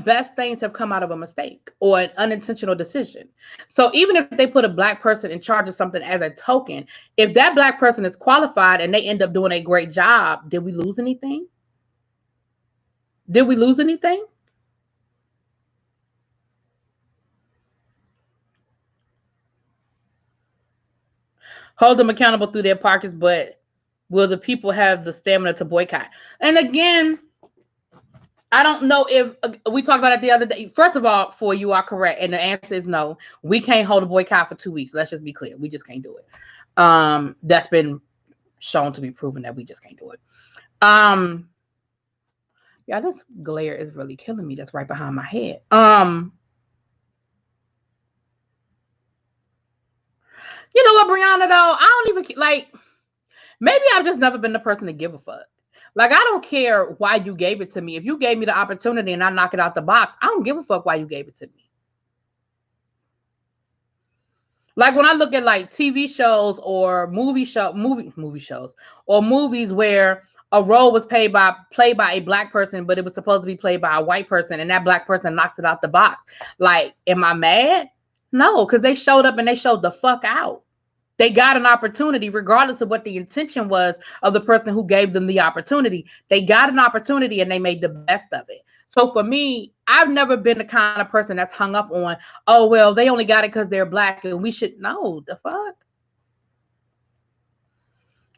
best things have come out of a mistake or an unintentional decision. So even if they put a black person in charge of something as a token, if that black person is qualified and they end up doing a great job, did we lose anything? Did we lose anything? Hold them accountable through their pockets, but will the people have the stamina to boycott? And again, I don't know if we talked about it the other day. First of all, for you are correct, and the answer is no. We can't hold a boycott for 2 weeks. Let's just be clear. We just can't do it. That's been shown to be proven that we just can't do it. Yeah, this glare is really killing me. That's right behind my head. You know what, Brianna, though? I don't even like, maybe I've just never been the person to give a fuck. Like, I don't care why you gave it to me. If you gave me the opportunity and I knock it out the box, I don't give a fuck why you gave it to me. Like, when I look at like TV shows or movie shows or movies where a role was played by a black person, but it was supposed to be played by a white person, and that black person knocks it out the box. Like, am I mad? No, because they showed up and they showed the fuck out. They got an opportunity, regardless of what the intention was of the person who gave them the opportunity. They got an opportunity and they made the best of it. So for me, I've never been the kind of person that's hung up on, oh, well, they only got it because they're black and we should know the fuck.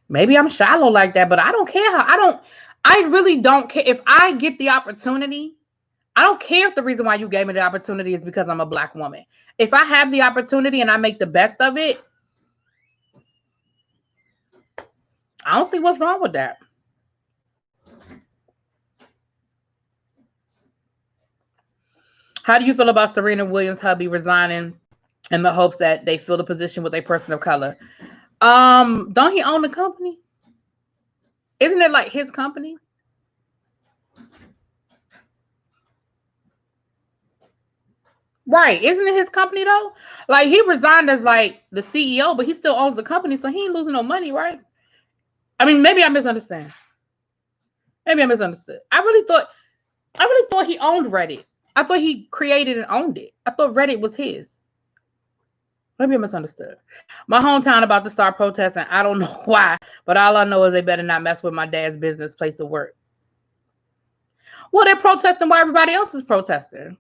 Maybe I'm shallow like that, but I don't care I really don't care. If I get the opportunity, I don't care if the reason why you gave me the opportunity is because I'm a black woman. If I have the opportunity and I make the best of it, I don't see what's wrong with that. How do you feel about Serena Williams' hubby resigning in the hopes that they fill the position with a person of color? Don't he own the company? Isn't it like his company? Right. Isn't it his company though? Like, he resigned as like the CEO, but he still owns the company, so he ain't losing no money, right? I mean, maybe I misunderstand. Maybe I misunderstood. I really thought he owned Reddit. I thought he created and owned it. I thought Reddit was his. Maybe I misunderstood. My hometown about to start protesting. I don't know why, but all I know is they better not mess with my dad's business place of work. Well, they're protesting while everybody else is protesting.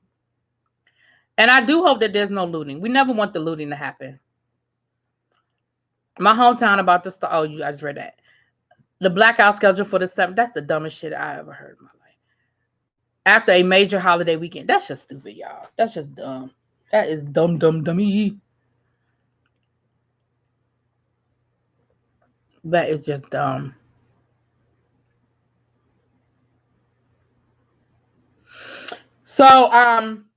And I do hope that there's no looting. We never want the looting to happen. My hometown about to start. Oh, I just read that. The blackout schedule for the 7th. That's the dumbest shit I ever heard in my life. After a major holiday weekend. That's just stupid, y'all. That's just dumb. That is dummy. That is just dumb. So,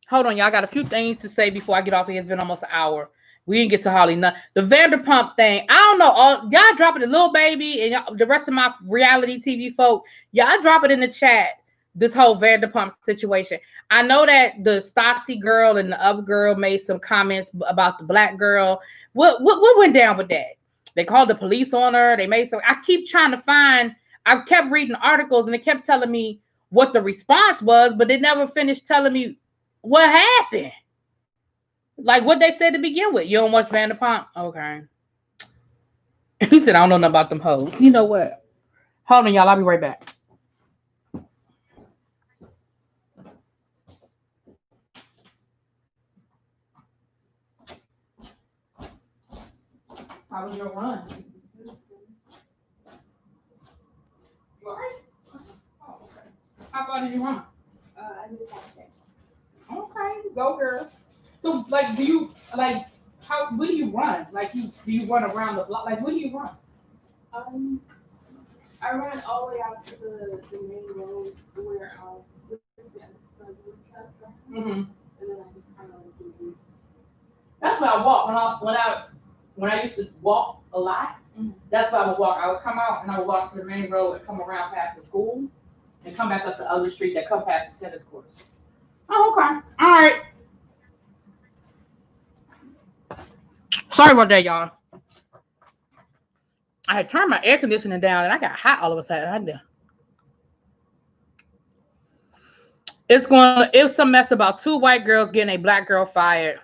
hold on, y'all. Got a few things to say before I get off here. It's been almost an hour. We didn't get to hardly nothing. The Vanderpump thing. I don't know. Y'all drop it, a little baby, and y'all, the rest of my reality TV folk. Y'all drop it in the chat. This whole Vanderpump situation. I know that the Stassi girl and the other girl made some comments about the black girl. What went down with that? They called the police on her. They made some. I keep trying to find. I kept reading articles and it kept telling me what the response was, but they never finished telling me what happened. Like what they said to begin with. You don't watch Vanderpump? Okay. He said, I don't know nothing about them hoes. You know what? Hold on, y'all. I'll be right back. How was your run? You all right? Oh, okay. How far did you run? I did 5K. Okay, go girl. So, like, do you like how? Where do you run? Like, do you run around the block? Like, where do you run? Um, I ran all the way out to the main road where mm-hmm. And then I just kind of like, that's where I walk when I used to walk a lot. Mm-hmm. That's where I would walk. I would come out and I would walk to the main road and come around past the school and come back up the other street that come past the tennis courts. Oh, okay. All right. Sorry about that, y'all. I had turned my air conditioning down and I got hot all of a sudden. It's some mess about 2 white girls getting a black girl fired.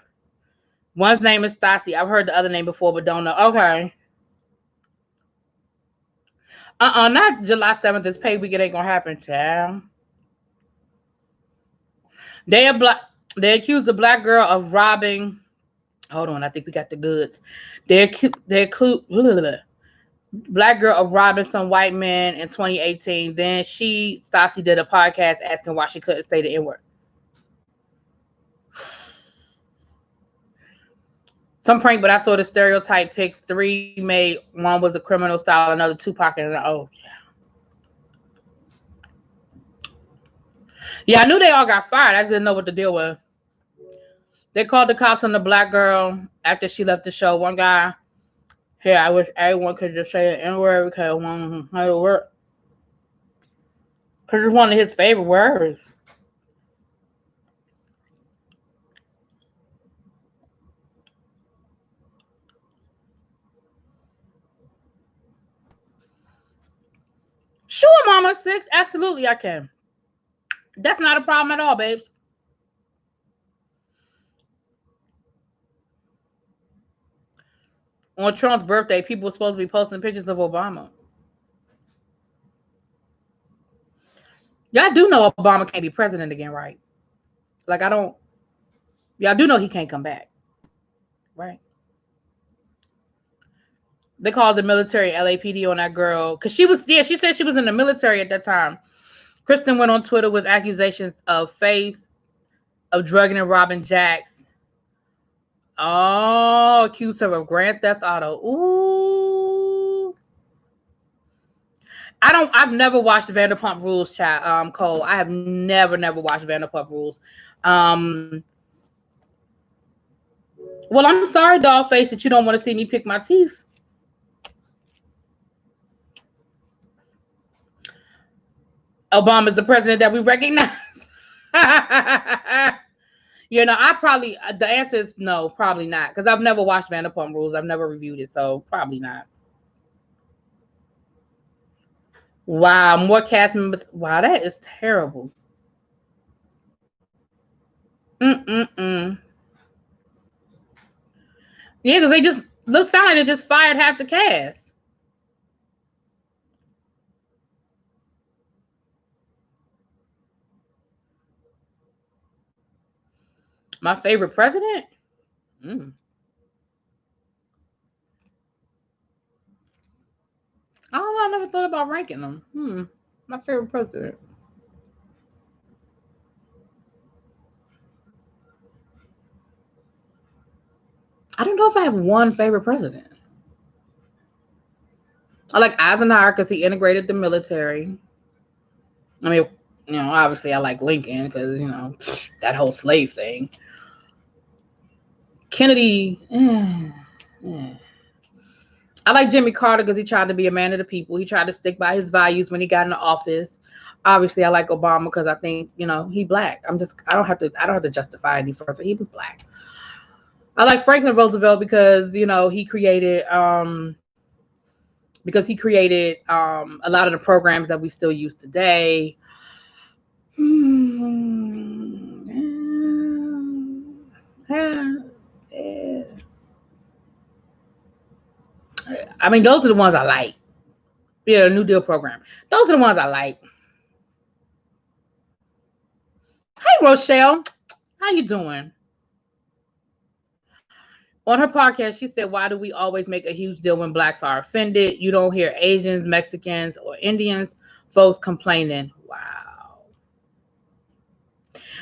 One's name is Stassi. I've heard the other name before, but don't know. Okay. Not July 7th. This pay week. It ain't gonna happen, child. They accused the black girl of robbing. Hold on, I think we got the goods. They accused black girl of robbing some white man in 2018. Then Stassi did a podcast asking why she couldn't say the N-word. Some prank, but I saw the stereotype pics. 3 made. One was a criminal style, another Tupac, and yeah, I knew they all got fired. I just didn't know what the deal was. They called the cops on the black girl after she left the show. One guy, hey, I wish everyone could just say the N-word because it's one of his favorite words. Sure, Mama 6. Absolutely, I can. That's not a problem at all, babe. On Trump's birthday, people were supposed to be posting pictures of Obama. Y'all do know Obama can't be president again, right? Like, y'all do know he can't come back, right? They called the military LAPD on that girl because she said she was in the military at that time. Kristen went on Twitter with accusations of Faith of drugging and robbing Jax. Oh, accused her of Grand Theft Auto. Ooh. I've never watched Vanderpump Rules, Cole. I have never watched Vanderpump Rules. Well, I'm sorry, Dollface, that you don't want to see me pick my teeth. Obama's the president that we recognize. You know, the answer is no, probably not. Because I've never watched Vanderpump Rules. I've never reviewed it, so probably not. Wow, more cast members. Wow, that is terrible. Yeah, because they just sound like they just fired half the cast. My favorite president? I don't know. I never thought about ranking them. My favorite president. I don't know if I have one favorite president. I like Eisenhower because he integrated the military. I mean, you know, obviously I like Lincoln because, you know, that whole slave thing. Kennedy, I like Jimmy Carter because he tried to be a man of the people. He tried to stick by his values when he got into office. Obviously, I like Obama because I think, you know, he black. I don't have to justify any further. He was black. I like Franklin Roosevelt because, you know, he created a lot of the programs that we still use today. I mean, those are the ones I like. Yeah, New Deal program. Those are the ones I like. Hey, Rochelle. How you doing? On her podcast, she said, why do we always make a huge deal when blacks are offended? You don't hear Asians, Mexicans, or Indians folks complaining. Wow.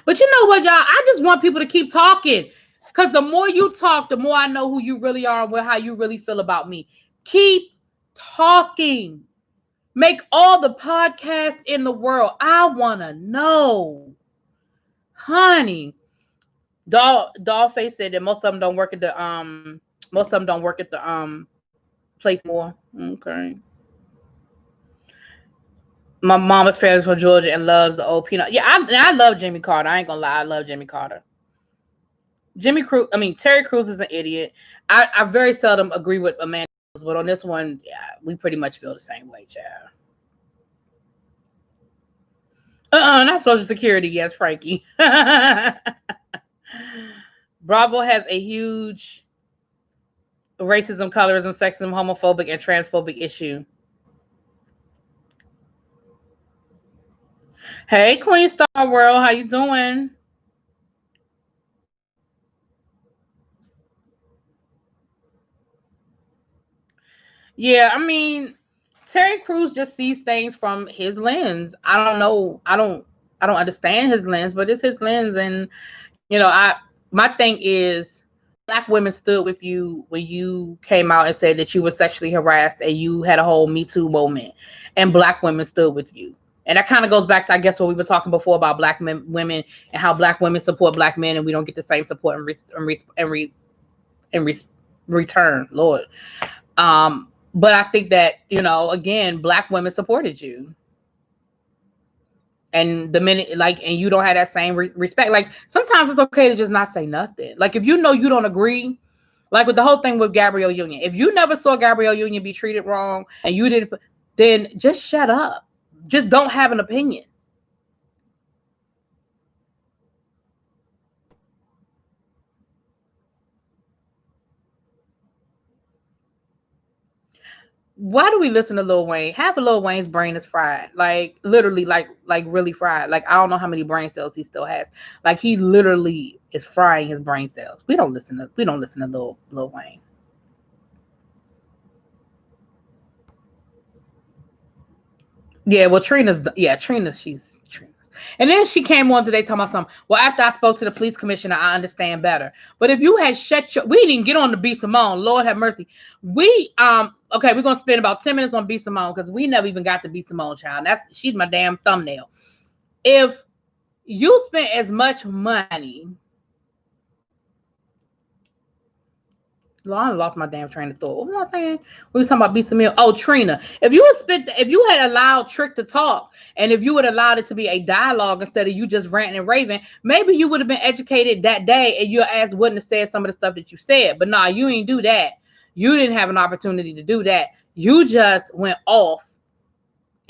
But you know what, y'all? I just want people to keep talking. Because the more you talk, the more I know who you really are and how you really feel about me. Keep talking. Make all the podcasts in the world. I want to know. Honey. Dollface said that most of them don't work at the place more. Okay. My mama's parents from Georgia and loves the old peanut. Yeah, I love Jimmy Carter. I ain't gonna lie, I love Jimmy Carter. Terry Crews is an idiot. I very seldom agree with Amanda, but on this one, yeah, we pretty much feel the same way, child. Not Social Security. Yes, Frankie. Bravo has a huge racism, colorism, sexism, homophobic, and transphobic issue. Hey, Queen Star World, how you doing? Yeah, Terry Crews just sees things from his lens. I don't know. I don't understand his lens, but it's his lens, and I my thing is black women stood with you when you came out and said that you were sexually harassed and you had a whole Me Too moment, and black women stood with you. And that kind of goes back to, I guess, what we were talking before about women and how black women support black men and we don't get the same support in return, Lord. But I think that, again, black women supported you. And the minute, like, and you don't have that same respect. Like, sometimes it's okay to just not say nothing. Like, if you know you don't agree, like with the whole thing with Gabrielle Union, if you never saw Gabrielle Union be treated wrong and you didn't, then just shut up. Just don't have an opinion. Why do we listen to Lil Wayne? Half of Lil Wayne's brain is fried, like literally, like really fried. Like, I don't know how many brain cells he still has. Like, he literally is frying his brain cells. We don't listen to Lil Wayne. Yeah, well, Trina, she's Trina. And then she came on today talking about something. Well, after I spoke to the police commissioner, I understand better. But if you had we didn't even get on to B Simone. Lord have mercy. Okay, we're gonna spend about 10 minutes on B Simone because we never even got to B Simone, child. She's my damn thumbnail. If you spent as much money, I lost my damn train of thought. What was I saying? We was talking about B Simone. Oh, Trina. If you had allowed Trick to talk, and if you would allowed it to be a dialogue instead of you just ranting and raving, maybe you would have been educated that day, and your ass wouldn't have said some of the stuff that you said. But nah, you ain't do that. You didn't have an opportunity to do that. You just went off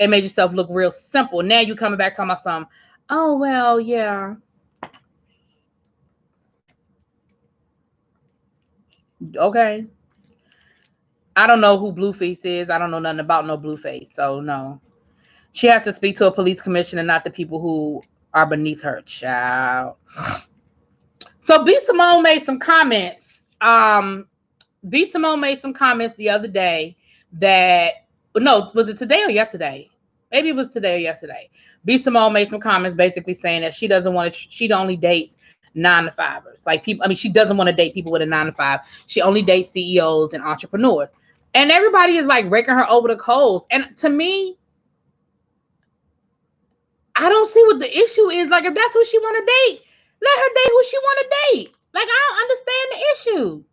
and made yourself look real simple. Now you coming back talking about something. Oh well, yeah. Okay. I don't know who Blueface is. I don't know nothing about no Blueface. So no. She has to speak to a police commissioner, not the people who are beneath her, child. So B Simone made some comments. B Simone made some comments the other day that, no, was it today or yesterday? Maybe it was today or yesterday. B Simone made some comments basically saying that she doesn't want to. She only dates 9 to 5ers. Like, people. She doesn't want to date people with a 9 to 5. She only dates CEOs and entrepreneurs. And everybody is like raking her over the coals. And to me, I don't see what the issue is. Like, if that's who she want to date, let her date who she want to date. Like, I don't understand the issue.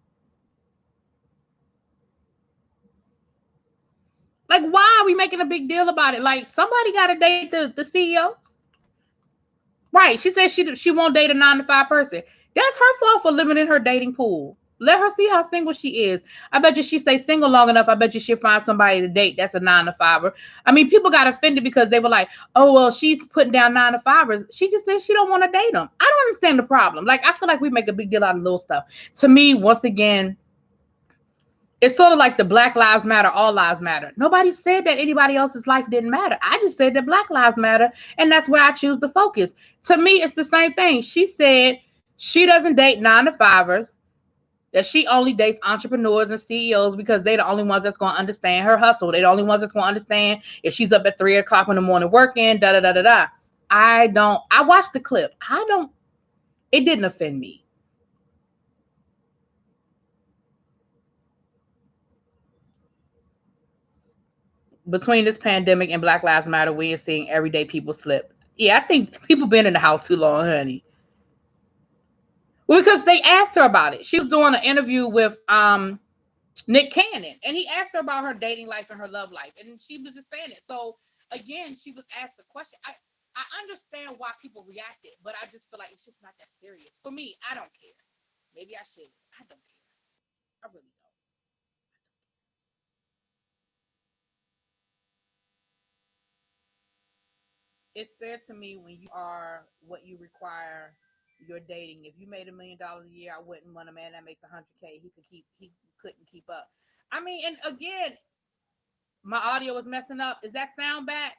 Like, why are we making a big deal about it? Like, somebody got to date the CEO, right? She said she won't date a 9 to 5 person. That's her fault for limiting her dating pool. Let her see how single she is. I bet you she stays single long enough. I bet you she'll find somebody to date that's a 9 to 5er. People got offended because they were like, "Oh well, she's putting down 9 to 5ers." She just said she don't want to date them. I don't understand the problem. Like, I feel like we make a big deal out of little stuff. To me, once again, it's sort of like the Black Lives Matter, all lives matter. Nobody said that anybody else's life didn't matter. I just said that Black Lives Matter, and that's where I choose to focus. To me, it's the same thing. She said she doesn't date 9 to 5ers, that she only dates entrepreneurs and CEOs because they're the only ones that's going to understand her hustle. They're the only ones that's going to understand if she's up at 3 o'clock in the morning working, da da da da da. I watched the clip. It didn't offend me. Between this pandemic and Black Lives Matter, we are seeing everyday people slip. Yeah, I think people been in the house too long, honey. Well, because they asked her about it. She was doing an interview with Nick Cannon, and he asked her about her dating life and her love life, and she was just saying it. So again, she was asked the question. I understand why people reacted, but I just feel like it's just not that serious. For me, I don't care. I should. I don't care. I really don't. It's fair to me when you are what you require. You're dating. If you made $1 million a year, I wouldn't want a man that makes 100K. He couldn't keep up. I mean, and again, my audio was messing up. Is that sound back?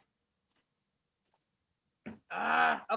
Okay.